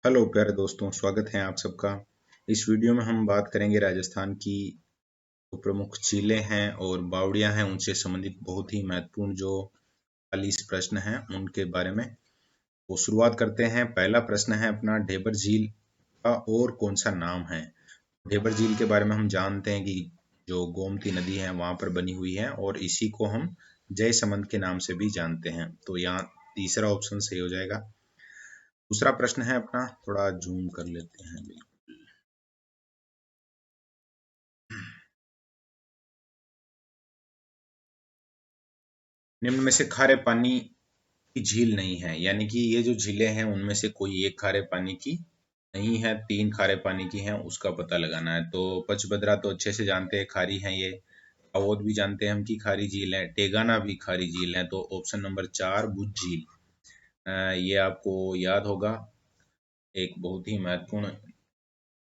Hello प्यारे दोस्तों, स्वागत है आप सबका। इस वीडियो में हम बात करेंगे राजस्थान की जो प्रमुख झीलें हैं और बावड़ियां हैं उनसे संबंधित बहुत ही महत्वपूर्ण जो 40 प्रश्न हैं उनके बारे में। तो शुरुआत करते हैं। पहला प्रश्न है अपना, ढेबर झील का और कौन सा नाम है। ढेबर झील के बारे में हम जानते हैं कि जो गोमती नदी है वहां पर बनी हुई है और इसी को हम जयसमंद के नाम से भी जानते हैं। तो यहाँ तीसरा ऑप्शन सही हो जाएगा। दूसरा प्रश्न है अपना, थोड़ा जूम कर लेते हैं। निम्न में से खारे पानी की झील नहीं है, यानी कि ये जो झीलें हैं उनमें से कोई एक खारे पानी की नहीं है, 3 खारे पानी की हैं, उसका पता लगाना है। तो पचभद्रा तो अच्छे से जानते हैं, खारी है ये। अवोद भी जानते हैं हम कि खारी झील है। टेगाना भी खारी झील है। तो ऑप्शन नंबर 4 बुझ झील, ये आपको याद होगा, एक बहुत ही महत्वपूर्ण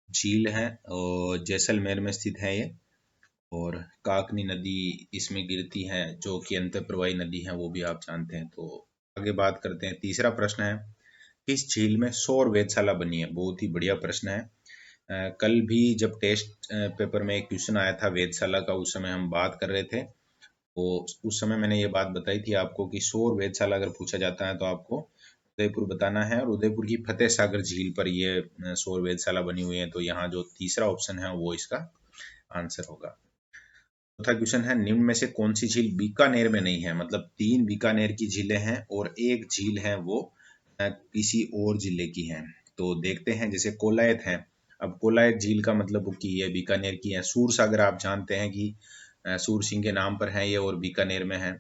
झील है और जैसलमेर में स्थित है ये। और काकनी नदी इसमें गिरती है जो कि अंतःप्रवाही नदी है, वो भी आप जानते हैं। तो आगे बात करते हैं। तीसरा प्रश्न है, किस झील में सौर वेधशाला बनी है। बहुत ही बढ़िया प्रश्न है। कल भी जब टेस्ट पेपर में एक क्वेश्चन आया था वेधशाला का, उस समय हम बात कर रहे थे। तो उस समय मैंने ये बात बताई थी आपको कि सौर वेधशाला अगर पूछा जाता है तो आपको उदयपुर बताना है, और उदयपुर की फतेह सागर झील पर ये सौर वेधशाला बनी हुई है। तो यहाँ जो तीसरा ऑप्शन है वो इसका आंसर होगा। चौथा क्वेश्चन है, निम्न में से कौन सी झील बीकानेर में नहीं है। मतलब 3 बीकानेर की झीलें हैं और एक झील है वो किसी और जिले की है। तो देखते हैं, जैसे कोलायत है। अब कोलायत झील का मतलब कि ये बीकानेर की है। सूर सागर आप जानते हैं कि सूर सिंह के नाम पर है ये और बीकानेर में है।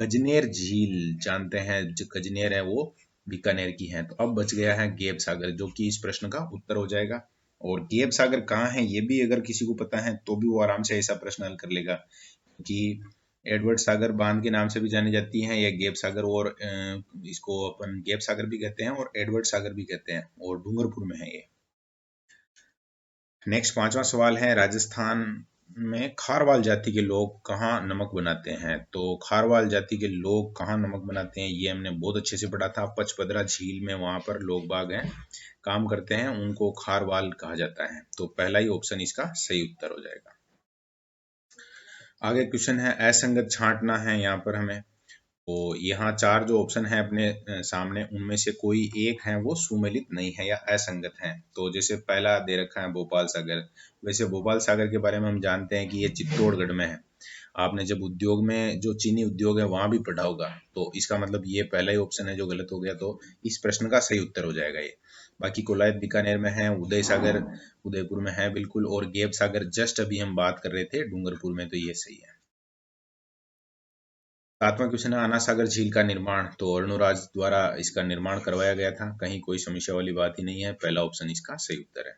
गजनेर झील जानते हैं, जो गजनेर है वो बीकानेर की है। तो अब बच गया है गेप सागर, जो कि इस प्रश्न का उत्तर हो जाएगा। और गेप सागर कहाँ है ये भी अगर किसी को पता है तो भी वो आराम से ऐसा प्रश्न हल कर लेगा, कि एडवर्ड सागर बांध के नाम से भी जानी जाती है ये गेप सागर, और इसको अपन गेप सागर भी कहते हैं और एडवर्ड सागर भी कहते हैं, और डूंगरपुर में है ये। नेक्स्ट पांचवा सवाल है, राजस्थान में खारवाल जाति के लोग कहाँ नमक बनाते हैं। तो खारवाल जाति के लोग कहाँ नमक बनाते हैं ये हमने बहुत अच्छे से पढ़ा था। पचपदरा झील में वहां पर लोग बाग हैं, काम करते हैं, उनको खारवाल कहा जाता है। तो पहला ही ऑप्शन इसका सही उत्तर हो जाएगा। आगे क्वेश्चन है, असंगत छांटना है यहाँ पर हमें। तो यहाँ 4 जो ऑप्शन है अपने सामने, उनमें से कोई एक है वो सुमेलित नहीं है या असंगत है। तो जैसे पहला दे रखा है भोपाल सागर। वैसे भोपाल सागर के बारे में हम जानते हैं कि ये चित्तौड़गढ़ में है। आपने जब उद्योग में जो चीनी उद्योग है वहां भी पढ़ा होगा, तो इसका मतलब ये पहला ही ऑप्शन है जो गलत हो गया। तो इस प्रश्न का सही उत्तर हो जाएगा ये। बाकी कोलायत बीकानेर में है, उदय सागर उदयपुर में है बिल्कुल, और गेप सागर जस्ट अभी हम बात कर रहे थे डूंगरपुर में, तो ये सही है। 7वां क्वेश्चन है, आना सागर झील का निर्माण। तो अरुणराज द्वारा इसका निर्माण करवाया गया था, कहीं कोई समस्या वाली बात ही नहीं है, पहला ऑप्शन इसका सही उत्तर है।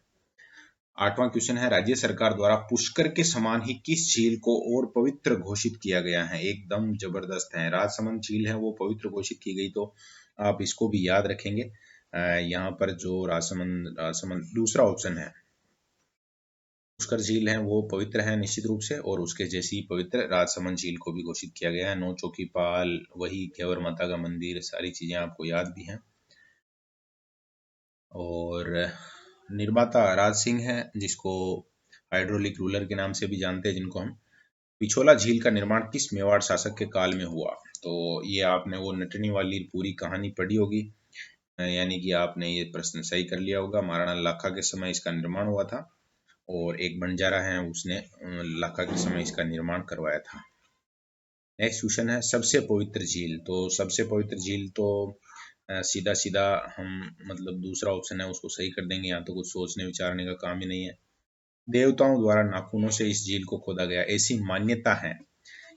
8वां क्वेश्चन है, राज्य सरकार द्वारा पुष्कर के समान ही किस झील को और पवित्र घोषित किया गया है। एकदम जबरदस्त है, राजसमंद झील है वो पवित्र घोषित की गई। तो आप इसको भी याद रखेंगे। यहाँ पर जो राजसमंद राजसमंद दूसरा ऑप्शन है, पुष्कर झील है वो पवित्र है निश्चित रूप से, और उसके जैसी पवित्र राजसमंद झील को भी घोषित किया गया है। नौ चौकी पाल, वही केवर माता का मंदिर, सारी चीजें आपको याद भी हैं। और निर्माता राज सिंह है, जिसको हाइड्रोलिक रूलर के नाम से भी जानते हैं, जिनको हम। पिछोला झील का निर्माण किस मेवाड़ शासक के काल में हुआ। तो ये आपने वो नटनी वाली पूरी कहानी पढ़ी होगी, यानी कि आपने ये प्रश्न सही कर लिया होगा। महाराणा लाखा के समय इसका निर्माण हुआ था, और एक बंजारा है उसने लाखा के समय इसका निर्माण करवाया था। नेक्स्ट क्वेश्चन है, सबसे पवित्र झील। तो सबसे पवित्र झील तो सीधा सीधा हम मतलब दूसरा ऑप्शन है उसको सही कर देंगे, यहाँ तो कुछ सोचने विचारने का काम ही नहीं है। देवताओं द्वारा नाखूनों से इस झील को खोदा गया, ऐसी मान्यता है।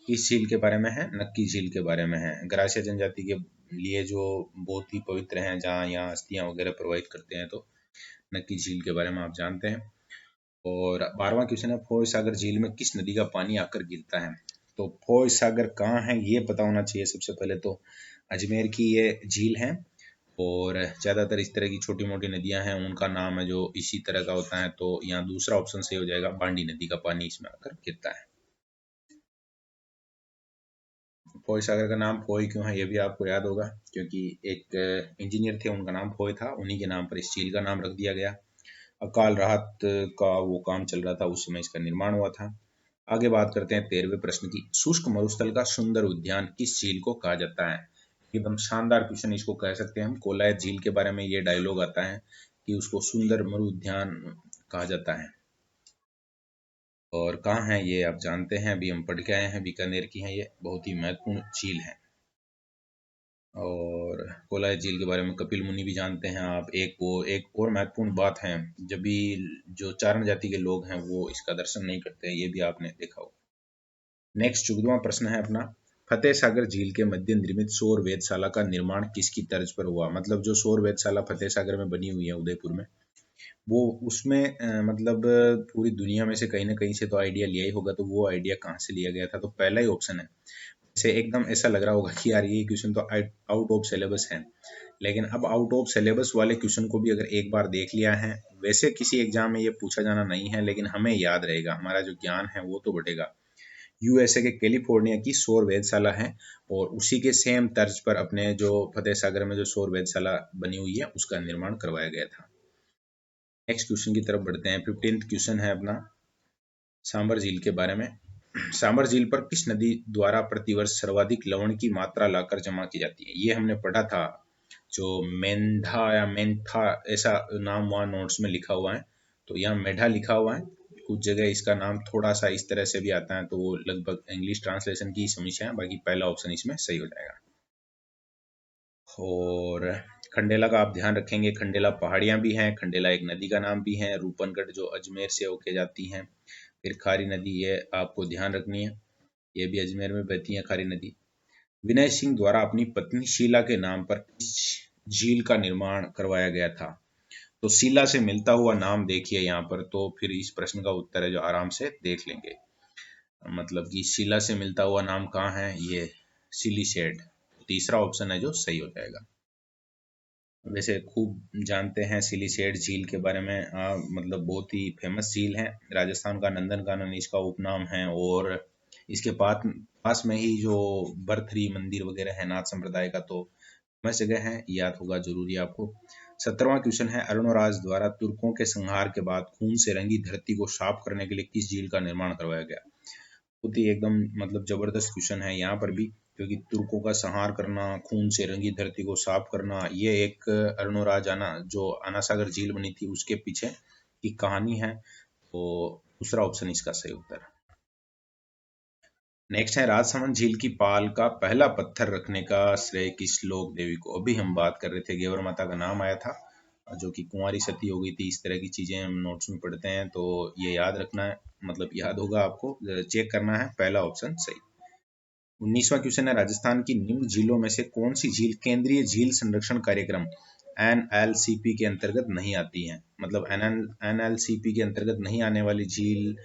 इस झील के बारे में है, नक्की झील के बारे में है। ग्रास्य जनजाति के लिए जो बहुत ही पवित्र है, जहाँ यहाँ अस्थियां वगैरह प्रवाहित करते हैं, तो नक्की झील के बारे में आप जानते हैं। और 12वां क्वेश्चन है, फोय सागर झील में किस नदी का पानी आकर गिरता है। तो फोय सागर कहाँ है ये पता होना चाहिए सबसे पहले। तो अजमेर की ये झील है, और ज्यादातर इस तरह की छोटी मोटी नदियां हैं उनका नाम है जो इसी तरह का होता है। तो यहाँ दूसरा ऑप्शन सही हो जाएगा, बांडी नदी का पानी इसमें आकर गिरता है। फोय सागर का नाम फोय क्यों है ये भी आपको याद होगा, क्योंकि एक इंजीनियर थे उनका नाम फोय था, उन्हीं के नाम पर इस झील का नाम रख दिया गया। अकाल राहत का वो काम चल रहा था, उस समय इसका निर्माण हुआ था। आगे बात करते हैं 13वें प्रश्न की। शुष्क मरुस्थल का सुंदर उद्यान किस झील को कहा जाता है? एकदम शानदार क्वेश्चन इसको कह सकते हैं हम। कोलायत झील के बारे में ये डायलॉग आता है कि उसको सुंदर मरु उद्यान कहा जाता है। और कहाँ है ये आप जानते हैं, अभी हम पढ़ के आए हैं, बीकानेर की है, ये बहुत ही महत्वपूर्ण झील है। और कोलायत झील के बारे में कपिल मुनि भी जानते हैं आप। एक और महत्वपूर्ण बात है, जब भी जो चारण जाति के लोग हैं वो इसका दर्शन नहीं करते हैं, ये भी आपने देखा होगा। नेक्स्ट 14वां प्रश्न है अपना, फतेह सागर झील के मध्य निर्मित सौर वेधशाला का निर्माण किसकी तर्ज पर हुआ? मतलब जो सौर वेधशाला फतेह सागर में बनी हुई है उदयपुर में, वो उसमें मतलब पूरी दुनिया में से कहीं ना कहीं से तो आइडिया लिया ही होगा, तो वो आइडिया कहाँ से लिया गया था? तो पहला ही ऑप्शन है। से एकदम ऐसा लग रहा होगा कि यार ये क्वेश्चन तो आउट ऑफ सिलेबस है, लेकिन अब आउट ऑफ सिलेबस वाले क्वेश्चन को भी अगर एक बार देख लिया है, वैसे किसी एग्जाम में ये पूछा जाना नहीं है, लेकिन हमें याद रहेगा, हमारा जो ज्ञान है वो तो बढ़ेगा। यूएसए के कैलिफोर्निया की सौर वेधशाला है, और उसी के सेम तर्ज पर अपने जो फतेह सागर में जो सौर वेधशाला बनी हुई है उसका निर्माण करवाया गया था। नेक्स्ट क्वेश्चन की तरफ बढ़ते हैं। 15th क्वेश्चन है अपना सांबर झील के बारे में। सांबर झील पर किस नदी द्वारा प्रतिवर्ष सर्वाधिक लवण की मात्रा लाकर जमा की जाती है? ये हमने पढ़ा था, जो मेंढा या मेंथा ऐसा नाम वहाँ नोट्स में लिखा हुआ है, तो यहाँ मेढा लिखा हुआ है, कुछ जगह इसका नाम थोड़ा सा इस तरह से भी आता है, तो वो लगभग इंग्लिश ट्रांसलेशन की समस्या है। बाकी पहला ऑप्शन इसमें सही हो जाएगा। और खंडेला का आप ध्यान रखेंगे, खंडेला पहाड़ियाँ भी हैं, खंडेला एक नदी का नाम भी है, रूपनगढ़ जो अजमेर से होके जाती हैं। फिर खारी नदी, ये आपको ध्यान रखनी है, ये भी अजमेर में बहती है खारी नदी। विनय सिंह द्वारा अपनी पत्नी शीला के नाम पर किस झील का निर्माण करवाया गया था? तो शीला से मिलता हुआ नाम देखिए यहाँ पर, तो फिर इस प्रश्न का उत्तर है जो आराम से देख लेंगे। मतलब कि शीला से मिलता हुआ नाम कहाँ है? ये सिलीसेड, तीसरा ऑप्शन है जो सही हो जाएगा। वैसे खूब जानते हैं सिलीसेड झील के बारे में, मतलब बहुत ही फेमस झील है, राजस्थान का नंदनकानन इसका उपनाम है। और इसके पास में ही जो बरथरी मंदिर वगैरह है नाथ संप्रदाय का, तो फेमस जगह है, याद होगा जरूरी आपको। 17वां क्वेश्चन है, अरुणराज द्वारा तुर्कों के संहार के बाद खून से रंगी धरती को साफ करने के लिए किस झील का निर्माण करवाया गया? बहुत ही एकदम मतलब जबरदस्त क्वेश्चन है यहाँ पर भी, क्योंकि तुर्कों का संहार करना, खून से रंगी धरती को साफ करना, ये एक अरुणराज आना जो आना सागर झील बनी थी उसके पीछे की कहानी है। तो दूसरा ऑप्शन इसका सही उत्तर है। नेक्स्ट है, राजसमंद झील की पाल का पहला पत्थर रखने का श्रेय किस लोक देवी को? अभी हम बात कर रहे थे, गेवर माता का नाम आया था, जो कि कुंवारी सती हो गई थी। इस तरह की चीजें हम नोट्स में पढ़ते हैं, तो ये याद रखना है, मतलब याद होगा आपको, चेक करना है, पहला ऑप्शन सही। 19वां क्वेश्चन है, राजस्थान की निम्न झीलों में से कौन सी झील केंद्रीय झील संरक्षण कार्यक्रम NLCP के अंतर्गत नहीं आती है? मतलब NLCP के अंतर्गत नहीं आने वाली झील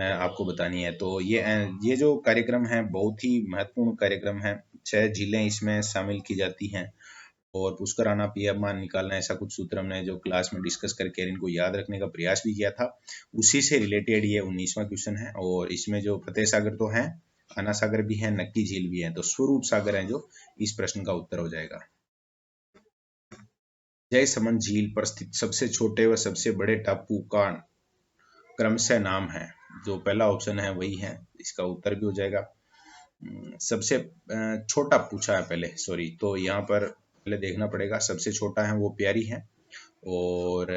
आपको बतानी है। तो ये जो कार्यक्रम है बहुत ही महत्वपूर्ण कार्यक्रम है, 6 झीलें इसमें शामिल की जाती हैं, और पुष्कर आना पीएमान निकालना, ऐसा कुछ सूत्र हमने जो क्लास में डिस्कस करके इनको याद रखने का प्रयास भी किया था, उसी से रिलेटेड ये 19वां क्वेश्चन है। और इसमें जो फतेह सागर तो है, आना सागर भी है, नक्की झील भी है, तो स्वरूप सागर है जो इस प्रश्न का उत्तर हो जाएगा। जयसमंद झील पर स्थित सबसे छोटे व सबसे बड़े टापू का क्रमशः नाम है? जो पहला ऑप्शन है वही है, इसका उत्तर भी हो जाएगा। सबसे छोटा पूछा है पहले, सॉरी, तो यहाँ पर पहले देखना पड़ेगा। सबसे छोटा है वो प्यारी है, और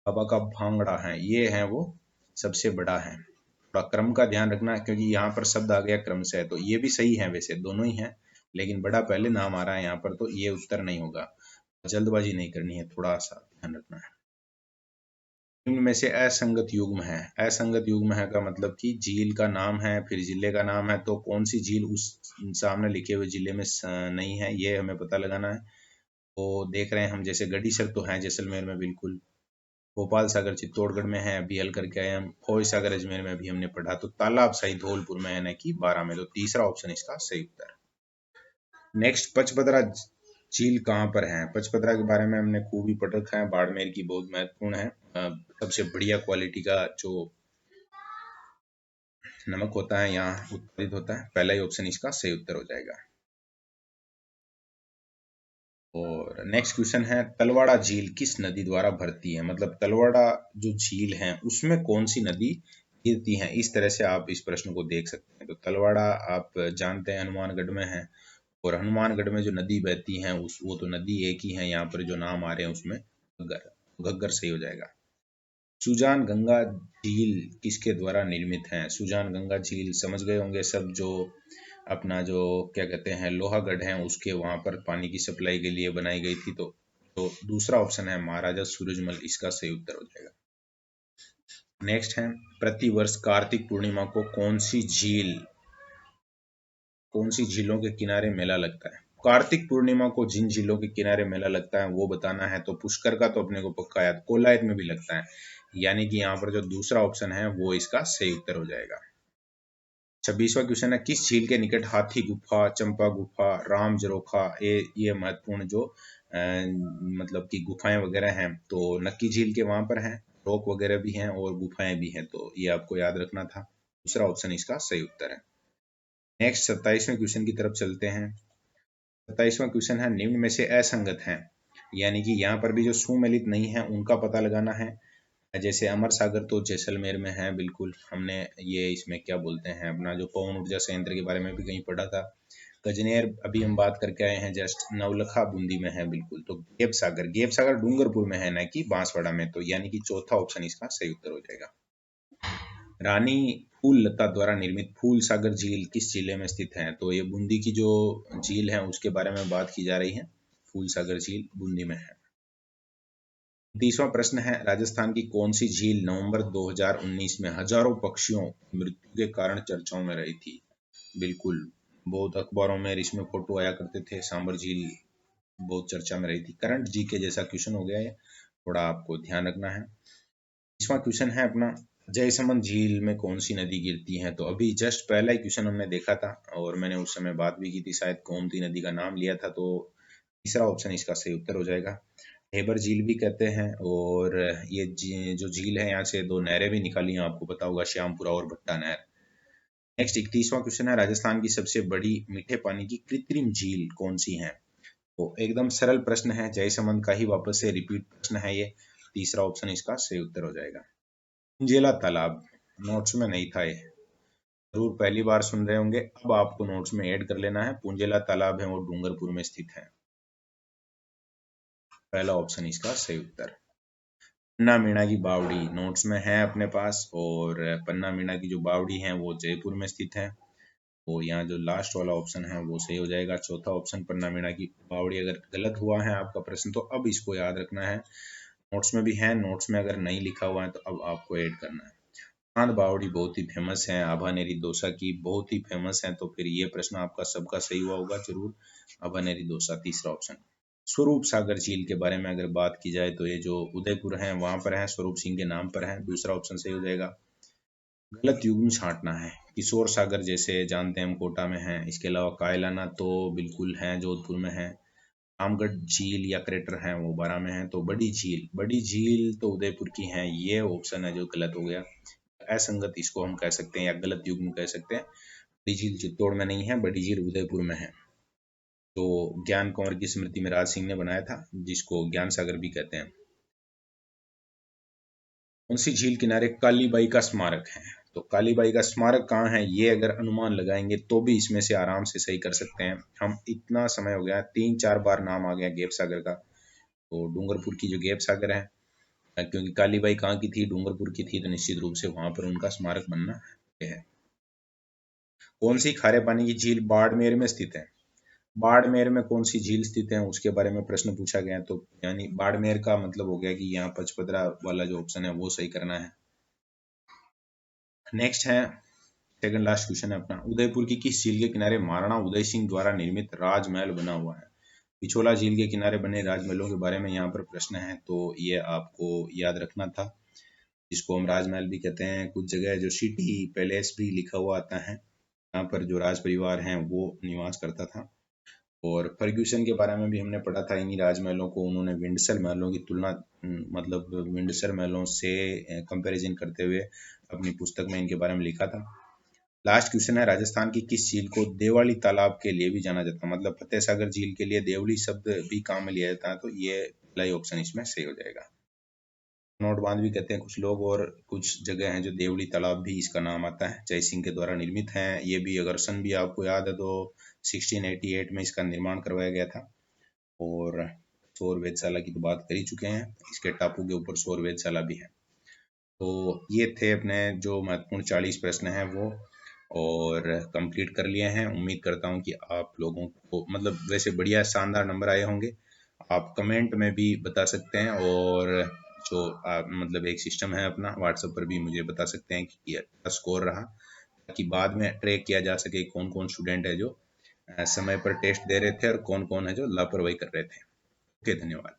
बाबा का भांगड़ा है ये है वो सबसे बड़ा है। थोड़ा क्रम का ध्यान रखना, क्योंकि यहाँ पर शब्द आ गया क्रम से, तो ये भी सही है, वैसे दोनों ही हैं, लेकिन बड़ा पहले नाम आ रहा है यहाँ पर, तो ये उत्तर नहीं होगा। जल्दबाजी नहीं करनी है, थोड़ा सा ध्यान रखना है। इनमें से असंगत युग्म है, असंगत युग्म है का मतलब कि झील का नाम है फिर जिले का नाम है, तो कौन सी झील उस सामने लिखे हुए जिले में नहीं है, ये हमें पता लगाना है। तो देख रहे हैं हम, जैसे गढ़ीसर तो है जैसलमेर में बिल्कुल, गोपाल सागर चित्तौड़गढ़ में है, अभी हल करके आए हम, फोय सागर अजमेर में अभी हमने पढ़ा, तो तालाब सही धौलपुर में, यानी कि 12 में, तो तीसरा ऑप्शन इसका सही उत्तर। नेक्स्ट, पचपदरा झील कहाँ पर है? पचपदरा के बारे में हमने खूब ही पढ़ रखा है, बाड़मेर की, बहुत महत्वपूर्ण है, सबसे बढ़िया क्वालिटी का जो नमक होता है यहाँ उत्पादित होता है। पहला ही ऑप्शन इसका सही उत्तर हो जाएगा। और नेक्स्ट क्वेश्चन है, तलवाड़ा झील किस नदी द्वारा भरती है? मतलब तलवाड़ा जो झील है उसमें कौन सी नदी गिरती है? इस तरह से आप इस प्रश्न को देख सकते हैं। तो तलवाड़ा आप जानते हैं हनुमानगढ़ में है, और हनुमानगढ़ में जो नदी बहती है उस वो तो नदी एक ही है, यहाँ पर जो नाम आ रहे हैं उसमें घग्गर, घग्गर सही हो जाएगा। सुजान गंगा झील किसके द्वारा निर्मित है? सुजान गंगा झील समझ गए होंगे सब, जो अपना जो क्या कहते हैं लोहागढ़ है उसके वहां पर पानी की सप्लाई के लिए बनाई गई थी। तो दूसरा ऑप्शन है महाराजा सूरजमल, इसका सही उत्तर हो जाएगा। नेक्स्ट है, प्रतिवर्ष कार्तिक पूर्णिमा को कौन सी झीलों के किनारे मेला लगता है? कार्तिक पूर्णिमा को जिन झीलों के किनारे मेला लगता है वो बताना है। तो पुष्कर का तो अपने को पक्का याद, कोलायत में भी लगता है, यानी कि यहाँ पर जो दूसरा ऑप्शन है वो इसका सही उत्तर हो जाएगा। 26वां क्वेश्चन है, किस झील के निकट हाथी गुफा, चंपा गुफा, राम जरोखा ये महत्वपूर्ण जो मतलब कि गुफाएं वगैरह हैं, तो नक्की झील के वहां पर हैं, रोक वगैरह भी हैं और गुफाएं भी हैं, तो ये आपको याद रखना था। दूसरा ऑप्शन इसका सही उत्तर है। नेक्स्ट 27वें क्वेश्चन की तरफ चलते हैं। 27वां क्वेश्चन है, निम्न में से असंगत है, यानी कि यहाँ पर भी जो सुमेलित नहीं है उनका पता लगाना है। जैसे अमर सागर तो जैसलमेर में है, बिल्कुल हमने ये इसमें क्या बोलते हैं अपना जो पवन ऊर्जा संयंत्र के बारे में भी कहीं पढ़ा था। गजनेर अभी हम बात करके आए हैं जस्ट, नवलखा बूंदी में है बिल्कुल। तो गेप सागर डूंगरपुर में है, न कि बांसवाड़ा में, तो यानी कि चौथा ऑप्शन इसका सही उत्तर हो जाएगा। रानी फूल लता द्वारा निर्मित फूल सागर झील किस जिले में स्थित है? तो ये बूंदी की जो झील है उसके बारे में बात की जा रही है। फूल सागर झील बूंदी में है। 30वां प्रश्न है, राजस्थान की कौन सी झील नवंबर 2019 में हजारों पक्षियों की मृत्यु के कारण चर्चाओं में रही थी? बिल्कुल, बहुत अखबारों में इसमें फोटो आया करते थे, सांबर झील बहुत चर्चा में रही थी। करंट जी के जैसा क्वेश्चन हो गया है, थोड़ा आपको ध्यान रखना है। 20वां क्वेश्चन है अपना, जयसमंद झील में कौन सी नदी गिरती है? तो अभी जस्ट पहला ही क्वेश्चन हमने देखा था और मैंने उस समय बात भी की थी, शायद गोमती नदी का नाम लिया था, तो तीसरा ऑप्शन इसका सही उत्तर हो जाएगा। हेबर झील भी कहते हैं, और ये जो झील है यहाँ से दो नहरें भी निकाली हैं, आपको पता होगा, श्यामपुरा और भट्टा नहर। नेक्स्ट 31वां क्वेश्चन है, राजस्थान की सबसे बड़ी मीठे पानी की कृत्रिम झील कौन सी है? तो एकदम सरल प्रश्न है, जयसमंद का ही वापस से रिपीट प्रश्न है ये। तीसरा ऑप्शन इसका सही उत्तर हो जाएगा। पुंजेला तालाब नोट्स में नहीं था, ये जरूर पहली बार सुन रहे होंगे, अब आपको नोट्स में ऐड कर लेना है। पुंजेला तालाब है वो डूंगरपुर में स्थित है। पहला ऑप्शन इसका सही उत्तर। पन्ना मीणा की बावड़ी नोट्स में है अपने पास, और पन्ना मीणा की जो बावड़ी है वो जयपुर में स्थित है, तो यहाँ जो लास्ट वाला ऑप्शन है वो सही हो जाएगा। चौथा ऑप्शन पन्ना मीणा की बावड़ी अगर गलत हुआ है आपका प्रश्न, तो अब इसको याद रखना है, नोट्स में भी है, नोट्स में अगर नहीं लिखा हुआ है तो अब आपको ऐड करना है। चांद बावड़ी बहुत ही फेमस है, आभानेरी दोसा की बहुत ही फेमस है, तो फिर ये प्रश्न आपका सबका सही हुआ होगा जरूर, आभानेरी दोसा तीसरा ऑप्शन। स्वरूप सागर झील के बारे में अगर बात की जाए तो ये जो उदयपुर है वहां पर है, स्वरूप सिंह के नाम पर है, दूसरा ऑप्शन सही हो जाएगा। गलत युग्म छांटना है, किशोर सागर जैसे जानते हैं हम कोटा में है, इसके अलावा कायलाना तो बिल्कुल है जोधपुर में है, रामगढ़ झील या क्रेटर है वो 12 में है, तो बड़ी झील तो उदयपुर की है, ये ऑप्शन है जो गलत हो गया। असंगत इसको हम कह सकते हैं या गलत युग्म कह सकते हैं। बड़ी झील चित्तौड़ में नहीं है, बड़ी झील उदयपुर में है, तो ज्ञान कुंवर की स्मृति में राज सिंह ने बनाया था, जिसको ज्ञान सागर भी कहते हैं। कौन सी झील किनारे कालीबाई का स्मारक है? तो कालीबाई का स्मारक कहाँ है, ये अगर अनुमान लगाएंगे तो भी इसमें से आराम से सही कर सकते हैं हम। इतना समय हो गया, 3-4 बार नाम आ गया गेप सागर का, तो डूंगरपुर की जो गेप सागर है, क्योंकि कालीबाई कहाँ की थी, डूंगरपुर की थी, तो निश्चित रूप से वहां पर उनका स्मारक बनना है। कौन सी खारे पानी की झील बाड़मेर में स्थित है? बाड़मेर में कौन सी झील स्थित है उसके बारे में प्रश्न पूछा गया, तो यानी बाड़मेर का मतलब हो गया कि यहाँ पचपदरा वाला जो ऑप्शन है वो सही करना है। नेक्स्ट है सेकंड लास्ट क्वेश्चन है अपना, उदयपुर की किस झील के किनारे महाराणा उदय सिंह द्वारा निर्मित राजमहल बना हुआ है? पिछोला झील के किनारे बने राजमहलों के बारे में यहाँ पर प्रश्न है, तो ये आपको याद रखना था, जिसको हम राजमहल भी कहते हैं। कुछ जगह जो सिटी पैलेस भी लिखा हुआ आता है, यहाँ पर जो राज परिवार है वो निवास करता था। और फर्ग्यूसन के बारे में भी हमने पढ़ा था, इन्हीं राजमहलों को उन्होंने विंडसर महलों की तुलना मतलब विंडसर महलों से कंपैरिजन करते हुए अपनी पुस्तक में इनके बारे में लिखा था। लास्ट क्वेश्चन है, राजस्थान की किस झील को देवली तालाब के लिए भी जाना जाता है? मतलब फतेह सागर झील के लिए देवली शब्द भी काम में लिया जाता है, तो ये पहला ऑप्शन इसमें सही हो जाएगा। नोट बांध भी कहते हैं कुछ लोग, और कुछ जगह हैं जो देवली तालाब भी इसका नाम आता है, जय सिंह के द्वारा निर्मित है। ये भी अगर सन भी आपको याद है तो 1688 में इसका निर्माण करवाया गया था। और सौर वेधशाला की तो बात कर ही चुके हैं, इसके टापू के ऊपर सौर वेधशाला भी है। तो ये थे अपने जो महत्वपूर्ण 40 प्रश्न हैं वो, और कंप्लीट कर लिए हैं। उम्मीद करता हूँ कि आप लोगों को मतलब वैसे बढ़िया शानदार नंबर आए होंगे। आप कमेंट में भी बता सकते हैं, और जो मतलब एक सिस्टम है अपना व्हाट्सएप पर भी मुझे बता सकते हैं कि क्या स्कोर रहा, ताकि बाद में ट्रैक किया जा सके कौन कौन स्टूडेंट है जो समय पर टेस्ट दे रहे थे और कौन कौन है जो लापरवाही कर रहे थे। ओके, धन्यवाद।